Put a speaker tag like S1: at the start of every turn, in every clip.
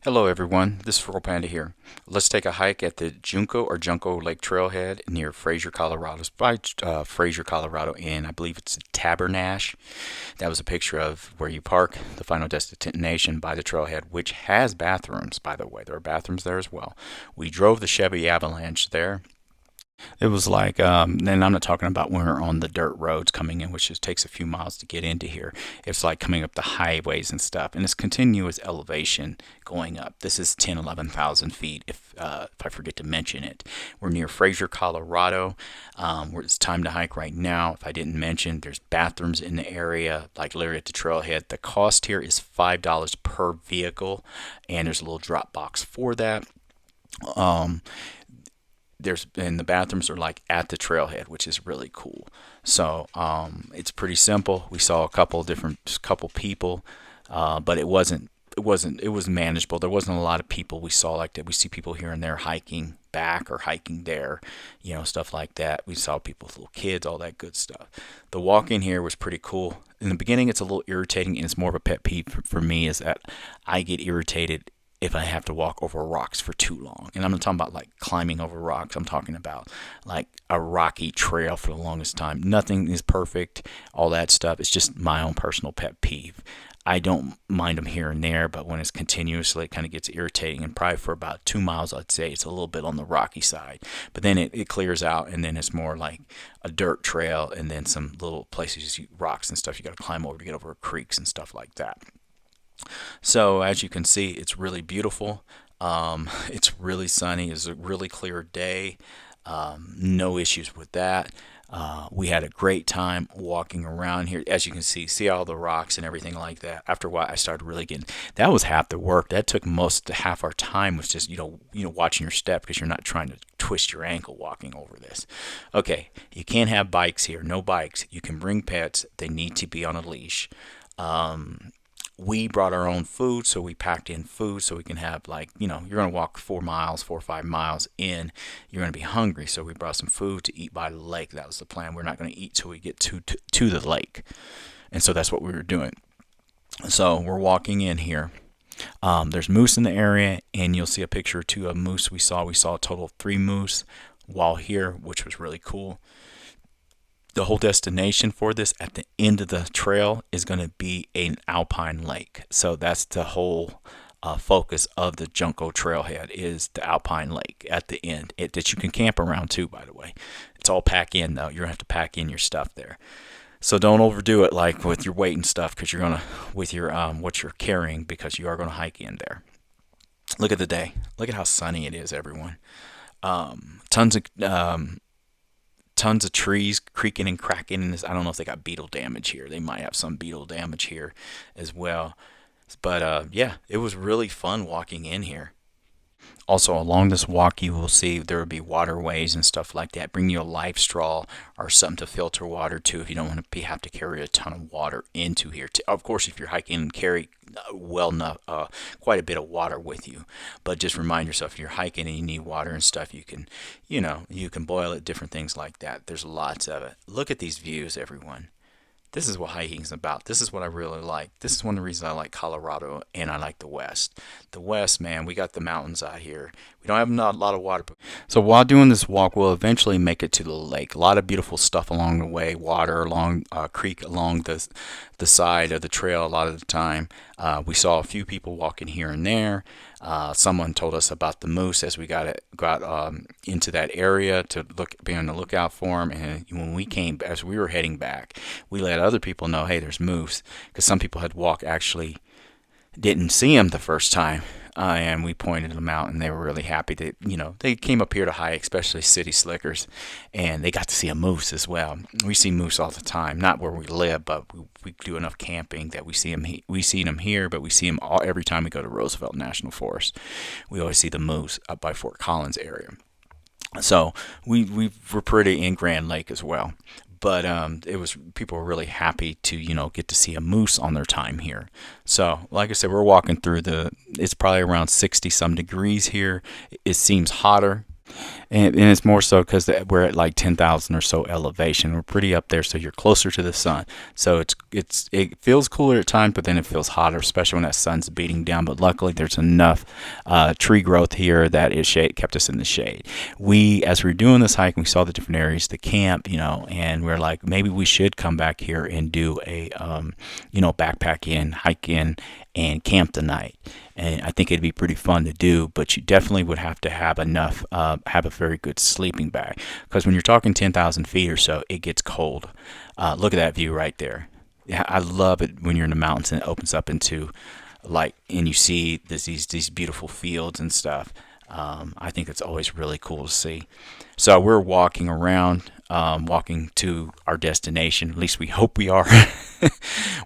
S1: Hello everyone, this is Furl Panda here. Let's take a hike at the Junco Lake Trailhead near Frasier, Colorado. It's by Frasier, Colorado, and I believe it's Tabernash. That was a picture of where you park, the final destination by the trailhead, which has bathrooms, by the way. There are bathrooms there as well. We drove the Chevy Avalanche there. It was like, and I'm not talking about when we're on the dirt roads coming in, which just takes a few miles to get into here. It's like coming up the highways and stuff, and it's continuous elevation going up. This is 10, 11,000 feet, if I forget to mention it. We're near Frasier, Colorado. Where it's time to hike right now. If I didn't mention, there's bathrooms in the area, like literally at the trailhead. The cost here is $5 per vehicle, and there's a little drop box for that. Um, and the bathrooms are like at the trailhead, which is really cool. So it's pretty simple. We saw a couple people, but it was manageable. There wasn't a lot of people we saw like that. We see people here and there hiking back or hiking there, stuff like that. We saw people with little kids, all that good stuff. The walk in here was pretty cool. In the beginning, it's a little irritating, and it's more of a pet peeve for me is that I get irritated if I have to walk over rocks for too long. And I'm not talking about like climbing over rocks. I'm talking about like a rocky trail for the longest time. Nothing is perfect, all that stuff. It's just my own personal pet peeve. I don't mind them here and there, but when it's continuously, it kind of gets irritating. And probably for about 2 miles, I'd say it's a little bit on the rocky side. But then it clears out, and then it's more like a dirt trail, and then some little places, rocks and stuff you got to climb over to get over creeks and stuff like that. So as you can see, it's really beautiful. It's really sunny. It's a really clear day. No issues with that. We had a great time walking around here. As you can see all the rocks and everything like that. After a while, I started really getting. That was half the work. That took half our time was just watching your step because you're not trying to twist your ankle walking over this. Okay, you can't have bikes here. No bikes. You can bring pets. They need to be on a leash. We brought our own food, so we packed in food so we can have you're going to walk 4 or 5 miles in. You're going to be hungry, so we brought some food to eat by the lake. That was the plan. We're not going to eat till we get to the lake, and so that's what we were doing. So we're walking in here. There's moose in the area, and you'll see a picture or two of moose we saw. We saw a total of 3 moose while here, which was really cool. The whole destination for this at the end of the trail is going to be an Alpine Lake. So that's the whole focus of the Junco Trailhead is the Alpine Lake at the end. That you can camp around too, by the way. It's all pack in though. You're going to have to pack in your stuff there. So don't overdo it like with your weight and stuff because you're going to, with your what you're carrying, because you are going to hike in there. Look at the day. Look at how sunny it is, everyone. Tons of trees creaking and cracking. And I don't know if they got beetle damage here. They might have some beetle damage here as well. But yeah, it was really fun walking in here. Also, along this walk, you will see there will be waterways and stuff like that. Bring you a life straw or something to filter water to if you don't want to have to carry a ton of water into here. Of course, if you're hiking, carry quite a bit of water with you. But just remind yourself, if you're hiking and you need water and stuff, you can, you can boil it, different things like that. There's lots of it. Look at these views, everyone. This is what hiking is about. This is what I really like. This is one of the reasons I like Colorado and I like the West. The West, man, we got the mountains out here. We don't have a lot of water. So while doing this walk, we'll eventually make it to the lake. A lot of beautiful stuff along the way. Water along creek along the side of the trail a lot of the time. We saw a few people walking here and there. Someone told us about the moose as we got into that area to be on the lookout for them. And when we came, as we were heading back, we let other people know, hey, there's moose, because some people had walked actually didn't see them the first time. And we pointed them out, and they were really happy that they came up here to hike, especially city slickers, and they got to see a moose as well. We see moose all the time, not where we live, but we do enough camping that we see them. We see them here, but we see them every time we go to Roosevelt National Forest. We always see the moose up by Fort Collins area. So we were pretty in Grand Lake as well. But people were really happy to get to see a moose on their time here. So like I said, we're walking through it's probably around 60 some degrees here. It seems hotter. And it's more so because we're at like 10,000 or so elevation. We're pretty up there, so you're closer to the sun. So it feels cooler at times, but then it feels hotter, especially when that sun's beating down. But luckily, there's enough tree growth here that kept us in the shade. As we were doing this hike, we saw the different areas to camp, and we're like, maybe we should come back here and do a backpack in, hike in, and camp the night. And I think it'd be pretty fun to do, but you definitely would have to have enough, have a very good sleeping bag, because when you're talking 10,000 feet or so, it gets cold. Look at that view right there. Yeah, I love it when you're in the mountains and it opens up into and you see these beautiful fields and stuff. I think it's always really cool to see. So we're walking around, walking to our destination. At least we hope we are.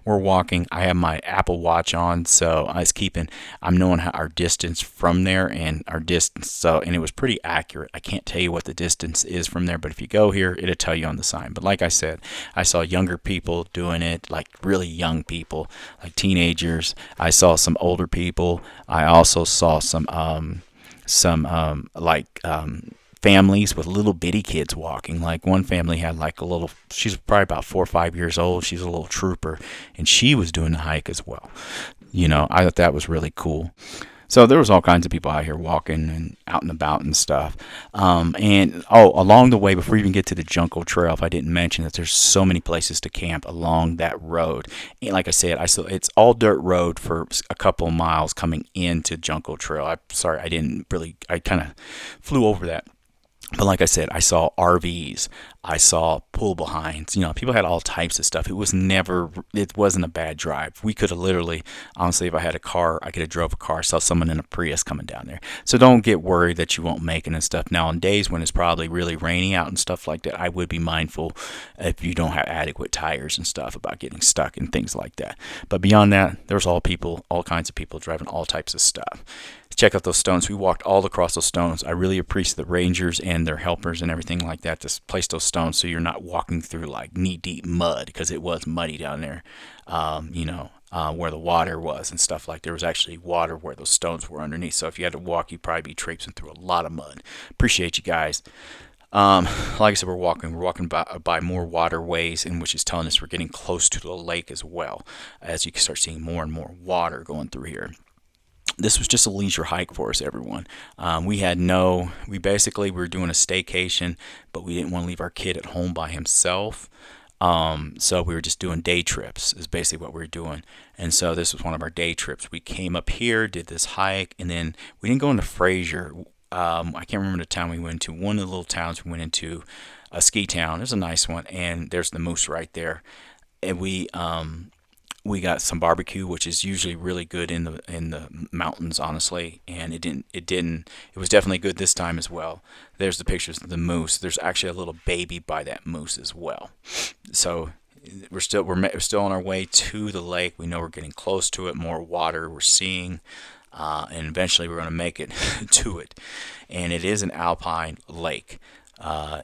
S1: We're walking. I have my Apple Watch on, so I'm knowing our distance from there and our distance. And it was pretty accurate. I can't tell you what the distance is from there, but if you go here, it'll tell you on the sign. But like I said, I saw younger people doing it, like really young people, like teenagers. I saw some older people. I also saw some families with little bitty kids walking. Like one family had she's probably about 4 or 5 years old. She's a little trooper, and she was doing the hike as well. I thought that was really cool. So there was all kinds of people out here walking and out and about and stuff. Along the way, before you even get to the Junco Trail, if I didn't mention that there's so many places to camp along that road. And like I said, it's all dirt road for a couple of miles coming into Junco Trail. I kind of flew over that. But like I said, I saw RVs, I saw pull behinds. People had all types of stuff. It wasn't a bad drive. We could have literally, honestly, if I had a car, I could have drove a car. I saw someone in a Prius coming down there. So don't get worried that you won't make it and stuff. Now, on days when it's probably really rainy out and stuff like that, I would be mindful if you don't have adequate tires and stuff about getting stuck and things like that. But beyond that, there's all kinds of people driving all types of stuff. Check out those stones. We walked all across those stones. I really appreciate the rangers and their helpers and everything like that to place those stones so you're not walking through like knee-deep mud, because it was muddy down there, where the water was and stuff. Like there was actually water where those stones were underneath. So if you had to walk, you'd probably be traipsing through a lot of mud. Appreciate you guys. Like I said, we're walking by more waterways, and which is telling us we're getting close to the lake as well, as you can start seeing more and more water going through here. This was just a leisure hike for us, everyone. We basically were doing a staycation, but we didn't want to leave our kid at home by himself. So we were just doing day trips is basically what we were doing. And so this was one of our day trips. We came up here, did this hike, and then we didn't go into Frasier. I can't remember the town we went to. One of the little towns we went into, a ski town. There's a nice one, and there's the moose right there. And we got some barbecue, which is usually really good in the mountains, honestly, and it was definitely good this time as well. There's the pictures of the moose. There's actually a little baby by that moose as well. So we're still on our way to the lake. We know we're getting close to it. More water we're seeing, and eventually we're going to make it to it. And it is an alpine lake.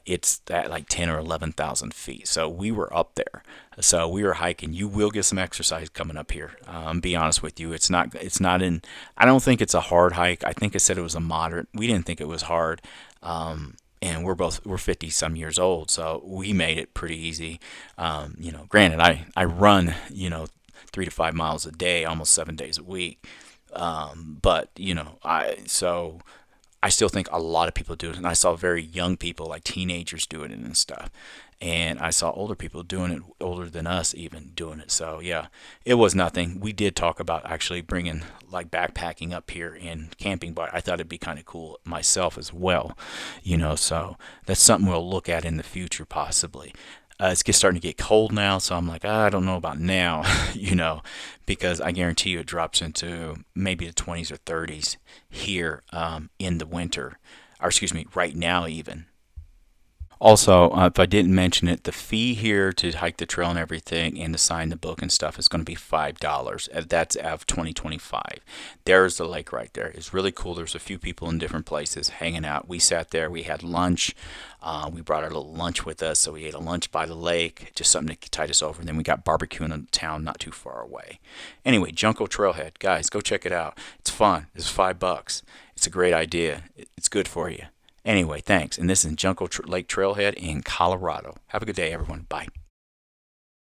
S1: It's at like 10 or 11,000 feet. So we were up there. So we were hiking. You will get some exercise coming up here. Be honest with you. I don't think it's a hard hike. I think it said it was a moderate. We didn't think it was hard. And we're 50 some years old. So we made it pretty easy. Granted, I run, 3 to 5 miles a day, almost 7 days a week. But I still think a lot of people do it, and I saw very young people, like teenagers, doing it and stuff. And I saw older people doing it, older than us even, doing it. So yeah, it was nothing. We did talk about actually bringing like backpacking up here and camping, but I thought it'd be kind of cool myself as well, so that's something we'll look at in the future possibly. It's starting to get cold now, so I'm like, I don't know about now, because I guarantee you it drops into maybe the 20s or 30s here in the winter, or excuse me, right now even. Also, if I didn't mention it, the fee here to hike the trail and everything and to sign the book and stuff is going to be $5. That's of 2025. There's the lake right there. It's really cool. There's a few people in different places hanging out. We sat there. We had lunch. We brought our little lunch with us, so we ate a lunch by the lake, just something to tide us over. And then we got barbecue in a town not too far away. Anyway, Junco Trailhead. Guys, go check it out. It's fun. It's $5. It's a great idea. It's good for you. Anyway, thanks. And this is Junco Lake Trailhead in Colorado. Have a good day, everyone. Bye.